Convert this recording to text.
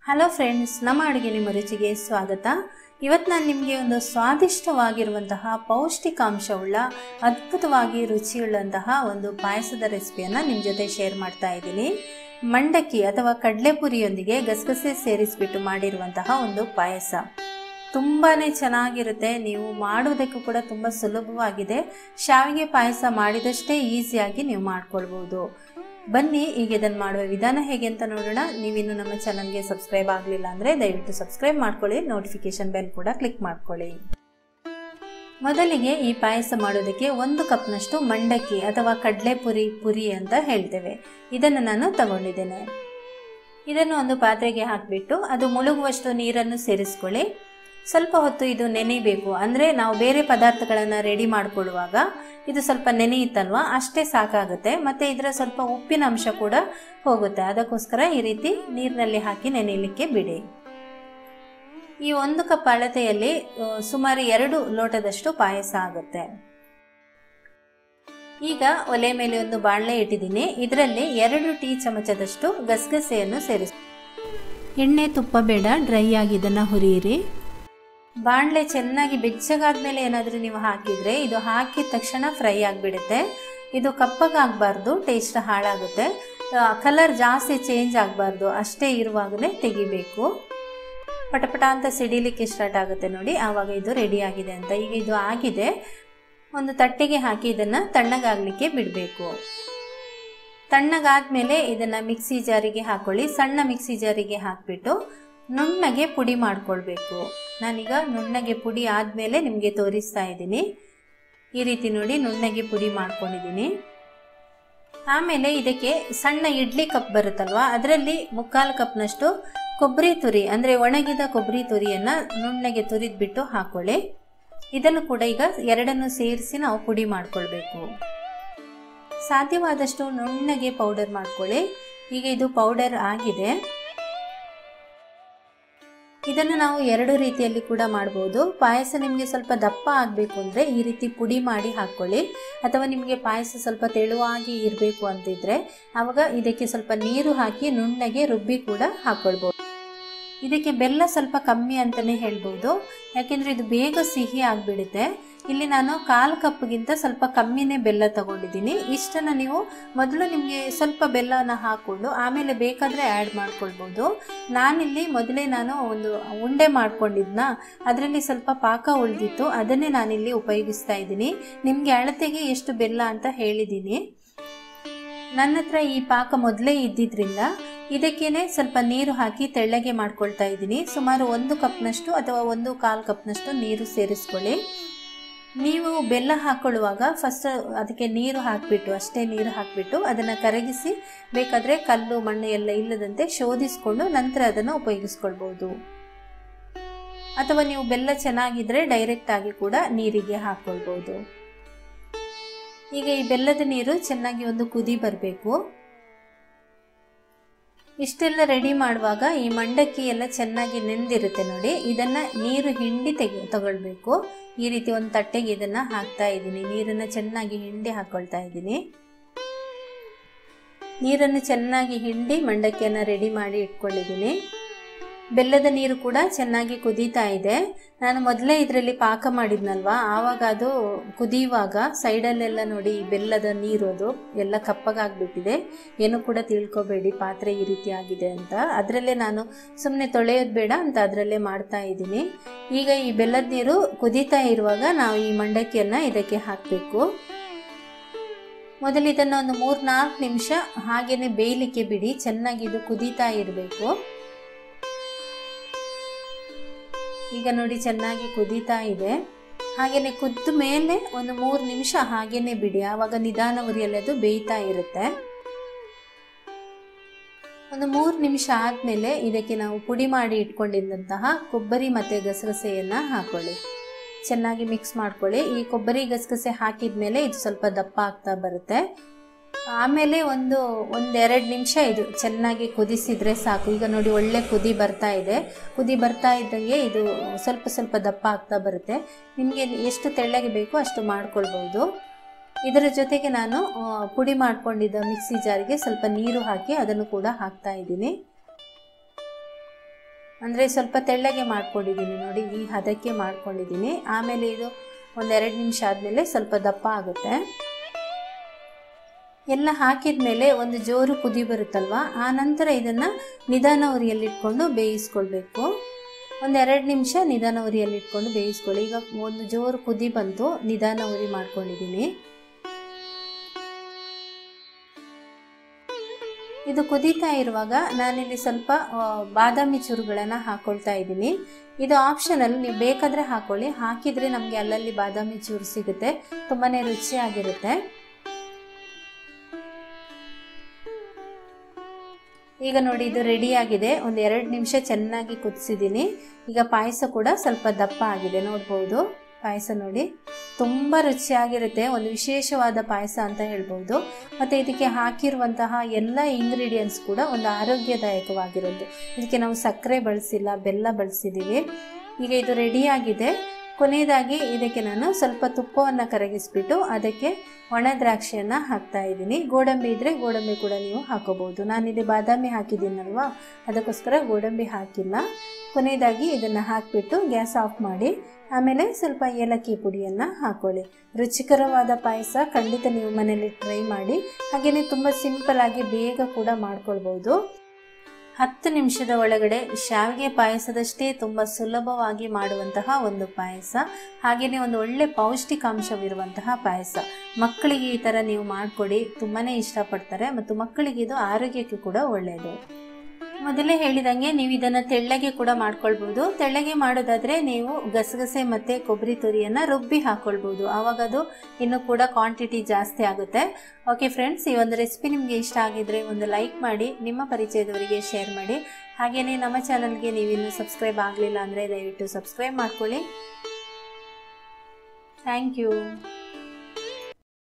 Hello friends, ನಮ್ಮ ಅಡುಗೆ ನಿಮ್ಮ ರುಚಿಗೆ ಸ್ವಾಗತ. ಇವತ್ತು ನಾನು ನಿಮಗೆ ಒಂದು ಸ್ವಾದಿಷ್ಟವಾಗಿರುವಂತಹ ಪೌಷ್ಟಿಕಾಂಶವುಳ್ಳ ಅದ್ಭುತವಾಗಿ ರುಚಿಯುಳ್ಳಂತಹ ಒಂದು ಪಾಯಸದ ರೆಸಿಪಿಯನ್ನು ನಿಮ್ಮ ಜೊತೆ ಶೇರ್ ಮಾಡ್ತಾ ಇದ್ದೀನಿ. ಮಂಡಕ್ಕಿ ಅಥವಾ ಕಡಲೆಪುರಿಯೊಂದಿಗೆ ಗಸಗಸೆ ಸೇರಿಸಿಬಿಟ್ಟು ಮಾಡಿರುವಂತಹ ಒಂದು ಪಾಯಸ ತುಂಬಾ ಚೆನ್ನಾಗಿರುತ್ತೆ. ನೀವು ಮಾಡೋದಕ್ಕೂ ಕೂಡ ತುಂಬ ಸುಲಭವಾಗಿದೆ. ಶಾವಿಗೆ ಪಾಯಸ ಮಾಡಿದಷ್ಟೇ ಈಸಿಯಾಗಿ ನೀವು ಮಾಡ್ಕೊಳ್ಬೋದು. ಬನ್ನಿ ಈಗ ಇದನ್ನು ಮಾಡುವ ವಿಧಾನ ಹೇಗೆ ಅಂತ ನೋಡೋಣ. ನೀವಿನ್ನು ನಮ್ಮ ಚಾನಲ್ಗೆ ಸಬ್ಸ್ಕ್ರೈಬ್ ಆಗಲಿಲ್ಲ ಅಂದರೆ ದಯವಿಟ್ಟು ಸಬ್ಸ್ಕ್ರೈಬ್ ಮಾಡ್ಕೊಳ್ಳಿ, ನೋಟಿಫಿಕೇಶನ್ ಬೆಲ್ ಕೂಡ ಕ್ಲಿಕ್ ಮಾಡ್ಕೊಳ್ಳಿ. ಮೊದಲಿಗೆ ಈ ಪಾಯಸ ಮಾಡೋದಕ್ಕೆ 1 ಕಪ್ನಷ್ಟು ಮಂಡಕ್ಕಿ ಅಥವಾ ಕಡಲೆಪುರಿ ಅಂತ ಹೇಳ್ತೇವೆ, ಇದನ್ನು ನಾನು ತಗೊಂಡಿದ್ದೇನೆ. ಇದನ್ನು ಒಂದು ಪಾತ್ರೆಗೆ ಹಾಕಿಬಿಟ್ಟು ಅದು ಮುಳುಗುವಷ್ಟು ನೀರನ್ನು ಸೇರಿಸ್ಕೊಳ್ಳಿ. ಸ್ವಲ್ಪ ಹೊತ್ತು ಇದು ನೆನೆಯಬೇಕು. ಅಂದರೆ ನಾವು ಬೇರೆ ಪದಾರ್ಥಗಳನ್ನು ರೆಡಿ ಮಾಡಿಕೊಳ್ಳುವಾಗ ಇದು ಸ್ವಲ್ಪ ನೆನೆಯುತ್ತಲ್ವ, ಅಷ್ಟೇ ಸಾಕಾಗುತ್ತೆ. ಮತ್ತು ಇದರ ಸ್ವಲ್ಪ ಉಪ್ಪಿನ ಅಂಶ ಕೂಡ ಹೋಗುತ್ತೆ. ಅದಕ್ಕೋಸ್ಕರ ಈ ರೀತಿ ನೀರಿನಲ್ಲಿ ಹಾಕಿ ನೆನೆಯಲಿಕ್ಕೆ ಬಿಡಿ. ಈ 1 ಕಪ್ ಅಳತೆಯಲ್ಲಿ ಸುಮಾರು 2 ಲೋಟದಷ್ಟು ಪಾಯಸ ಆಗುತ್ತೆ. ಈಗ ಒಲೆ ಮೇಲೆ ಒಂದು ಬಾಣಲೆ ಇಟ್ಟಿದ್ದೀನಿ. ಇದರಲ್ಲಿ 2 ಟೀ ಚಮಚದಷ್ಟು ಗಸಗಸೆಯನ್ನು ಸೇರಿಸಿ. ಎಣ್ಣೆ ತುಪ್ಪ ಬೇಡ, ಡ್ರೈ ಆಗಿ ಇದನ್ನು ಹುರಿಯಿರಿ. ಬಾಣಲೆ ಚೆನ್ನಾಗಿ ಬೆಚ್ಚಗಾದ್ಮೇಲೆ ಏನಾದರೂ ನೀವು ಹಾಕಿದರೆ ಇದು ಹಾಕಿದ ತಕ್ಷಣ ಫ್ರೈ ಆಗಿಬಿಡುತ್ತೆ. ಇದು ಕಪ್ಪಗಾಗಬಾರ್ದು, ಟೇಸ್ಟ್ ಹಾಳಾಗುತ್ತೆ. ಕಲರ್ ಜಾಸ್ತಿ ಚೇಂಜ್ ಆಗಬಾರ್ದು, ಅಷ್ಟೇ ಇರುವಾಗಲೇ ತೆಗಿಬೇಕು. ಪಟಪಟ ಅಂತ ಸಿಡಿಲಿಕ್ಕೆ ಸ್ಟಾರ್ಟ್ ಆಗುತ್ತೆ ನೋಡಿ, ಆವಾಗ ಇದು ರೆಡಿ ಆಗಿದೆ ಅಂತ. ಈಗ ಇದು ಆಗಿದೆ. ಒಂದು ತಟ್ಟೆಗೆ ಹಾಕಿ ಇದನ್ನು ತಣ್ಣಗಾಗಲಿಕ್ಕೆ ಬಿಡಬೇಕು. ತಣ್ಣಗಾದ್ಮೇಲೆ ಇದನ್ನು ಮಿಕ್ಸಿ ಜಾರಿಗೆ ಹಾಕೊಳ್ಳಿ. ಸಣ್ಣ ಮಿಕ್ಸಿ ಜಾರಿಗೆ ಹಾಕಿಬಿಟ್ಟು ನುಣ್ಣಗೆ ಪುಡಿ ಮಾಡ್ಕೊಳ್ಬೇಕು. ನಾನೀಗ ನುಣ್ಣಗೆ ಪುಡಿ ಆದಮೇಲೆ ನಿಮಗೆ ತೋರಿಸ್ತಾ ಇದ್ದೀನಿ. ಈ ರೀತಿ ನೋಡಿ ನುಣ್ಣಗೆ ಪುಡಿ ಮಾಡ್ಕೊಂಡಿದ್ದೀನಿ. ಆಮೇಲೆ ಇದಕ್ಕೆ ಸಣ್ಣ ಇಡ್ಲಿ ಕಪ್ ಬರುತ್ತಲ್ವ, ಅದರಲ್ಲಿ 3/4 ಕಪ್ನಷ್ಟು ಕೊಬ್ಬರಿ ತುರಿ, ಅಂದರೆ ಒಣಗಿದ ಕೊಬ್ಬರಿ ತುರಿಯನ್ನು ನುಣ್ಣಗೆ ತುರಿದ್ಬಿಟ್ಟು ಹಾಕೊಳ್ಳಿ. ಇದನ್ನು ಕೂಡ ಈಗ 2 ಸೇರಿಸಿ ನಾವು ಪುಡಿ ಮಾಡ್ಕೊಳ್ಬೇಕು. ಸಾಧ್ಯವಾದಷ್ಟು ನುಣ್ಣಗೆ ಪೌಡರ್ ಮಾಡ್ಕೊಳ್ಳಿ. ಈಗ ಇದು ಪೌಡರ್ ಆಗಿದೆ. ಇದನ್ನು ನಾವು 2 ರೀತಿಯಲ್ಲಿ ಕೂಡ ಮಾಡ್ಬೋದು. ಪಾಯಸ ನಿಮಗೆ ಸ್ವಲ್ಪ ದಪ್ಪ ಆಗಬೇಕು ಅಂದರೆ ಈ ರೀತಿ ಪುಡಿ ಮಾಡಿ ಹಾಕ್ಕೊಳ್ಳಿ. ಅಥವಾ ನಿಮಗೆ ಪಾಯಸ ಸ್ವಲ್ಪ ತೆಳುವಾಗಿ ಇರಬೇಕು ಅಂತಿದ್ರೆ ಆವಾಗ ಇದಕ್ಕೆ ಸ್ವಲ್ಪ ನೀರು ಹಾಕಿ ನುಣ್ಣಗೆ ರುಬ್ಬಿ ಕೂಡ ಹಾಕ್ಕೊಳ್ಬೋದು. ಇದಕ್ಕೆ ಬೆಲ್ಲ ಸ್ವಲ್ಪ ಕಮ್ಮಿ ಅಂತಲೇ ಹೇಳ್ಬೋದು, ಯಾಕೆಂದರೆ ಇದು ಬೇಗ ಸಿಹಿ ಆಗಿಬಿಡುತ್ತೆ. ಇಲ್ಲಿ ನಾನು 1/4 ಕಪ್ಗಿಂತ ಸ್ವಲ್ಪ ಕಮ್ಮಿನೇ ಬೆಲ್ಲ ತಗೊಂಡಿದ್ದೀನಿ. ಇಷ್ಟನ್ನು ನೀವು ಮೊದಲು ನಿಮಗೆ ಸ್ವಲ್ಪ ಬೆಲ್ಲನ ಹಾಕ್ಕೊಂಡು ಆಮೇಲೆ ಬೇಕಾದರೆ ಆ್ಯಡ್ ಮಾಡ್ಕೊಳ್ಬೋದು. ನಾನಿಲ್ಲಿ ಮೊದಲೇ ಒಂದು ಉಂಡೆ ಮಾಡ್ಕೊಂಡಿದ್ನ, ಅದರಲ್ಲಿ ಸ್ವಲ್ಪ ಪಾಕ ಉಳಿದಿತ್ತು, ಅದನ್ನೇ ನಾನಿಲ್ಲಿ ಉಪಯೋಗಿಸ್ತಾ ಇದ್ದೀನಿ. ನಿಮಗೆ ಅಳತೆಗೆ ಎಷ್ಟು ಬೆಲ್ಲ ಅಂತ ಹೇಳಿದ್ದೀನಿ. ನನ್ನ ಹತ್ರ ಈ ಪಾಕ ಮೊದಲೇ ಇದ್ದಿದ್ದರಿಂದ ಇದಕ್ಕೇನೆ ಸ್ವಲ್ಪ ನೀರು ಹಾಕಿ ತೆಳ್ಳಗೆ ಮಾಡ್ಕೊಳ್ತಾ ಇದ್ದೀನಿ. ಸುಮಾರು 1 ಕಪ್ನಷ್ಟು ಅಥವಾ 1/4 ಕಪ್ನಷ್ಟು ನೀರು ಸೇರಿಸ್ಕೊಳ್ಳಿ. ನೀವು ಬೆಲ್ಲ ಹಾಕ್ಕೊಳ್ಳುವಾಗ ಫಸ್ಟ್ ಅದಕ್ಕೆ ನೀರು ಹಾಕಿಬಿಟ್ಟು, ಅಷ್ಟೇ ನೀರು ಹಾಕಿಬಿಟ್ಟು ಅದನ್ನು ಕರಗಿಸಿ ಬೇಕಾದರೆ ಕಲ್ಲು ಮಣ್ಣು ಎಲ್ಲ ಇಲ್ಲದಂತೆ ಶೋಧಿಸಿಕೊಂಡು ನಂತರ ಅದನ್ನು ಉಪಯೋಗಿಸ್ಕೊಳ್ಬೋದು. ಅಥವಾ ನೀವು ಬೆಲ್ಲ ಚೆನ್ನಾಗಿದ್ದರೆ ಡೈರೆಕ್ಟ್ ಆಗಿ ಕೂಡ ನೀರಿಗೆ ಹಾಕ್ಕೊಳ್ಬೋದು. ಈಗ ಈ ಬೆಲ್ಲದ ನೀರು ಚೆನ್ನಾಗಿ ಒಂದು ಕುದಿ ಬರಬೇಕು. ಇಷ್ಟೆಲ್ಲ ರೆಡಿ ಮಾಡುವಾಗ ಈ ಮಂಡಕ್ಕಿ ಎಲ್ಲ ಚೆನ್ನಾಗಿ ನೆಂದಿರುತ್ತೆ ನೋಡಿ, ಇದನ್ನು ನೀರು ಹಿಂಡಿ ತಗೊಳ್ಬೇಕು. ಈ ರೀತಿ ಒಂದು ತಟ್ಟೆಗೆ ಇದನ್ನು ಹಾಕ್ತಾ ಇದ್ದೀನಿ. ನೀರನ್ನು ಚೆನ್ನಾಗಿ ಹಿಂಡಿ ಹಾಕ್ಕೊಳ್ತಾ ಇದ್ದೀನಿ. ನೀರನ್ನು ಚೆನ್ನಾಗಿ ಹಿಂಡಿ ಮಂಡಕ್ಕಿಯನ್ನು ರೆಡಿ ಮಾಡಿ ಇಟ್ಕೊಂಡಿದ್ದೀನಿ. ಬೆಲ್ಲದ ನೀರು ಕೂಡ ಚೆನ್ನಾಗಿ ಕುದೀತಾ ಇದೆ. ನಾನು ಮೊದಲೇ ಇದರಲ್ಲಿ ಪಾಕ ಮಾಡಿದ್ನಲ್ವ, ಆವಾಗ ಅದು ಕುದಿಯುವಾಗ ಸೈಡಲ್ಲೆಲ್ಲ ನೋಡಿ ಬೆಲ್ಲದ ನೀರು ಅದು ಎಲ್ಲ ಕಪ್ಪಗಾಗ್ಬಿಟ್ಟಿದೆ. ಏನು ಕೂಡ ತಿಳ್ಕೊಬೇಡಿ ಪಾತ್ರೆ ಈ ರೀತಿ ಆಗಿದೆ ಅಂತ. ಅದರಲ್ಲೇ ನಾನು ಸುಮ್ಮನೆ ತೊಳೆಯೋದು ಬೇಡ ಅಂತ ಅದರಲ್ಲೇ ಮಾಡ್ತಾ ಇದ್ದೀನಿ. ಈಗ ಈ ಬೆಲ್ಲದ ನೀರು ಕುದೀತಾ ಇರುವಾಗ ನಾವು ಈ ಮಂಡಕ್ಕಿಯನ್ನು ಇದಕ್ಕೆ ಹಾಕಬೇಕು. ಮೊದಲು ಇದನ್ನು ಒಂದು 3-4 ನಿಮಿಷ ಹಾಗೇನೆ ಬೇಯಲಿಕ್ಕೆ ಬಿಡಿ. ಚೆನ್ನಾಗಿ ಇದು ಕುದೀತಾ ಇರಬೇಕು. ಈಗ ನೋಡಿ ಚೆನ್ನಾಗಿ ಕುದೀತಾ ಇದೆ. ಹಾಗೆಯೇ ಕುದ್ದ ಮೇಲೆ ಒಂದು 3 ನಿಮಿಷ ಹಾಗೇನೆ ಬಿಡಿ, ಆವಾಗ ನಿಧಾನ ಉರಿಯಲ್ಲಿ ಅದು ಬೇಯ್ತಾ ಇರುತ್ತೆ. ಒಂದು 3 ನಿಮಿಷ ಆದಮೇಲೆ ಇದಕ್ಕೆ ನಾವು ಪುಡಿ ಮಾಡಿ ಇಟ್ಕೊಂಡಿದ್ದಂತಹ ಕೊಬ್ಬರಿ ಮತ್ತು ಗಸಗಸೆಯನ್ನು ಹಾಕೊಳ್ಳಿ. ಚೆನ್ನಾಗಿ ಮಿಕ್ಸ್ ಮಾಡ್ಕೊಳ್ಳಿ. ಈ ಕೊಬ್ಬರಿ ಗಸಗಸೆ ಹಾಕಿದ ಮೇಲೆ ಇದು ಸ್ವಲ್ಪ ದಪ್ಪ ಆಗ್ತಾ ಬರುತ್ತೆ. ಆಮೇಲೆ ಒಂದು 1-2 ನಿಮಿಷ ಇದು ಚೆನ್ನಾಗಿ ಕುದಿಸಿದರೆ ಸಾಕು. ಈಗ ನೋಡಿ ಒಳ್ಳೆ ಕುದಿ ಬರ್ತಾ ಇದೆ. ಕುದಿ ಬರ್ತಾ ಇದ್ದಂಗೆ ಇದು ಸ್ವಲ್ಪ ದಪ್ಪ ಆಗ್ತಾ ಬರುತ್ತೆ. ನಿಮಗೆ ಎಷ್ಟು ತೆಳ್ಳಗೆ ಬೇಕೋ ಅಷ್ಟು ಮಾಡ್ಕೊಳ್ಬೋದು. ಇದರ ಜೊತೆಗೆ ನಾನು ಪುಡಿ ಮಾಡ್ಕೊಂಡಿದ್ದ ಮಿಕ್ಸಿ ಜಾರಿಗೆ ಸ್ವಲ್ಪ ನೀರು ಹಾಕಿ ಅದನ್ನು ಕೂಡ ಹಾಕ್ತಾ ಇದ್ದೀನಿ. ಅಂದರೆ ಸ್ವಲ್ಪ ತೆಳ್ಳಗೆ ಮಾಡ್ಕೊಂಡಿದ್ದೀನಿ ನೋಡಿ, ಈ ಹದಕ್ಕೆ ಮಾಡ್ಕೊಂಡಿದ್ದೀನಿ. ಆಮೇಲೆ ಇದು ಒಂದೆರಡು ನಿಮಿಷ ಆದಮೇಲೆ ಸ್ವಲ್ಪ ದಪ್ಪ ಆಗುತ್ತೆ. ಎಲ್ಲ ಹಾಕಿದ ಮೇಲೆ ಒಂದು ಜೋರು ಕುದಿ ಬರುತ್ತಲ್ವ, ಆ ನಂತರ ಇದನ್ನು ನಿಧಾನ ಉರಿಯಲ್ಲಿಟ್ಕೊಂಡು ಬೇಯಿಸ್ಕೊಳ್ಬೇಕು. ಒಂದೆರಡು ನಿಮಿಷ ನಿಧಾನ ಉರಿಯಲ್ಲಿಟ್ಕೊಂಡು ಬೇಯಿಸ್ಕೊಳ್ಳಿ. ಈಗ ಒಂದು ಜೋರು ಕುದಿ ಬಂತು, ನಿಧಾನ ಉರಿ ಮಾಡ್ಕೊಂಡಿದ್ದೀನಿ. ಇದು ಕುದೀತಾ ಇರುವಾಗ ನಾನಿಲ್ಲಿ ಸ್ವಲ್ಪ ಬಾದಾಮಿ ಚೂರುಗಳನ್ನು ಹಾಕ್ಕೊಳ್ತಾ ಇದ್ದೀನಿ. ಇದು ಆಪ್ಷನಲ್, ನೀವು ಬೇಕಾದರೆ ಹಾಕ್ಕೊಳ್ಳಿ. ಹಾಕಿದರೆ ನಮಗೆ ಅಲ್ಲಲ್ಲಿ ಬಾದಾಮಿ ಚೂರು ಸಿಗುತ್ತೆ, ತುಂಬಾ ರುಚಿಯಾಗಿರುತ್ತೆ. ಈಗ ನೋಡಿ ಇದು ರೆಡಿಯಾಗಿದೆ. ಒಂದು 2 ನಿಮಿಷ ಚೆನ್ನಾಗಿ ಕುದಿಸಿದ್ದೀನಿ. ಈಗ ಪಾಯಸ ಕೂಡ ಸ್ವಲ್ಪ ದಪ್ಪ ಆಗಿದೆ, ನೋಡ್ಬೋದು. ಪಾಯಸ ನೋಡಿ ತುಂಬ ರುಚಿಯಾಗಿರುತ್ತೆ, ಒಂದು ವಿಶೇಷವಾದ ಪಾಯಸ ಅಂತ ಹೇಳ್ಬೋದು. ಮತ್ತು ಇದಕ್ಕೆ ಹಾಕಿರುವಂತಹ ಎಲ್ಲ ಇಂಗ್ರೀಡಿಯೆಂಟ್ಸ್ ಕೂಡ ಒಂದು ಆರೋಗ್ಯದಾಯಕವಾಗಿರೋದು. ಇದಕ್ಕೆ ನಾವು ಸಕ್ಕರೆ ಬಳಸಿಲ್ಲ, ಬೆಲ್ಲ ಬಳಸಿದ್ದೀವಿ. ಈಗ ಇದು ರೆಡಿಯಾಗಿದೆ. ಕೊನೆಯದಾಗಿ ಇದಕ್ಕೆ ನಾನು ಸ್ವಲ್ಪ ತುಪ್ಪವನ್ನು ಕರಗಿಸ್ಬಿಟ್ಟು ಅದಕ್ಕೆ ಒಣ ದ್ರಾಕ್ಷಿಯನ್ನು ಹಾಕ್ತಾ ಇದ್ದೀನಿ. ಗೋಡಂಬಿ ಇದ್ದರೆ ಗೋಡಂಬಿ ಕೂಡ ನೀವು ಹಾಕೋಬಹುದು. ನಾನಿಲ್ಲಿ ಬಾದಾಮಿ ಹಾಕಿದ್ದೀನಲ್ವ, ಅದಕ್ಕೋಸ್ಕರ ಗೋಡಂಬಿ ಹಾಕಿಲ್ಲ. ಕೊನೆಯದಾಗಿ ಇದನ್ನು ಹಾಕಿಬಿಟ್ಟು ಗ್ಯಾಸ್ ಆಫ್ ಮಾಡಿ ಆಮೇಲೆ ಸ್ವಲ್ಪ ಏಲಕ್ಕಿ ಪುಡಿಯನ್ನು ಹಾಕ್ಕೊಳ್ಳಿ. ರುಚಿಕರವಾದ ಪಾಯಸ ಖಂಡಿತ ನೀವು ಮನೇಲಿ ಟ್ರೈ ಮಾಡಿ. ಹಾಗೆಯೇ ತುಂಬ ಸಿಂಪಲ್ಲಾಗಿ ಬೇಗ ಕೂಡ ಮಾಡ್ಕೊಳ್ಬೋದು. 10 ನಿಮಿಷದ ಒಳಗಡೆ ಶಾವಿಗೆ ಪಾಯಸದಷ್ಟೇ ತುಂಬ ಸುಲಭವಾಗಿ ಮಾಡುವಂತಹ ಒಂದು ಪಾಯಸ, ಹಾಗೆಯೇ ಒಂದು ಒಳ್ಳೆ ಪೌಷ್ಟಿಕಾಂಶವಿರುವಂತಹ ಪಾಯಸ. ಮಕ್ಕಳಿಗೆ ಈ ಥರ ನೀವು ಮಾಡಿಕೊಡಿ, ತುಂಬಾ ಇಷ್ಟಪಡ್ತಾರೆ. ಮತ್ತು ಮಕ್ಕಳಿಗೆ ಇದು ಆರೋಗ್ಯಕ್ಕೆ ಕೂಡ ಒಳ್ಳೆಯದು. ಮೊದಲೇ ಹೇಳಿದಂಗೆ ನೀವು ಇದನ್ನು ತೆಳ್ಳಗೆ ಕೂಡ ಮಾಡ್ಕೊಳ್ಬೋದು. ತೆಳ್ಳಗೆ ಮಾಡೋದಾದರೆ ನೀವು ಗಸಗಸೆ ಮತ್ತು ಕೊಬ್ಬರಿ ತುರಿಯನ್ನು ರುಬ್ಬಿ ಹಾಕ್ಕೊಳ್ಬೋದು. ಆವಾಗ ಅದು ಇನ್ನೂ ಕೂಡ ಕ್ವಾಂಟಿಟಿ ಜಾಸ್ತಿ ಆಗುತ್ತೆ. ಓಕೆ ಫ್ರೆಂಡ್ಸ್, ಈ ಒಂದು ರೆಸಿಪಿ ನಿಮಗೆ ಇಷ್ಟ ಆಗಿದ್ರೆ ಒಂದು ಲೈಕ್ ಮಾಡಿ, ನಿಮ್ಮ ಪರಿಚಯದವರಿಗೆ ಶೇರ್ ಮಾಡಿ. ಹಾಗೆಯೇ ನಮ್ಮ ಚಾನಲ್ಗೆ ನೀವಿನ್ನೂ ಸಬ್ಸ್ಕ್ರೈಬ್ ಆಗಲಿಲ್ಲ ಅಂದರೆ ದಯವಿಟ್ಟು ಸಬ್ಸ್ಕ್ರೈಬ್ ಮಾಡ್ಕೊಳ್ಳಿ. Thank you.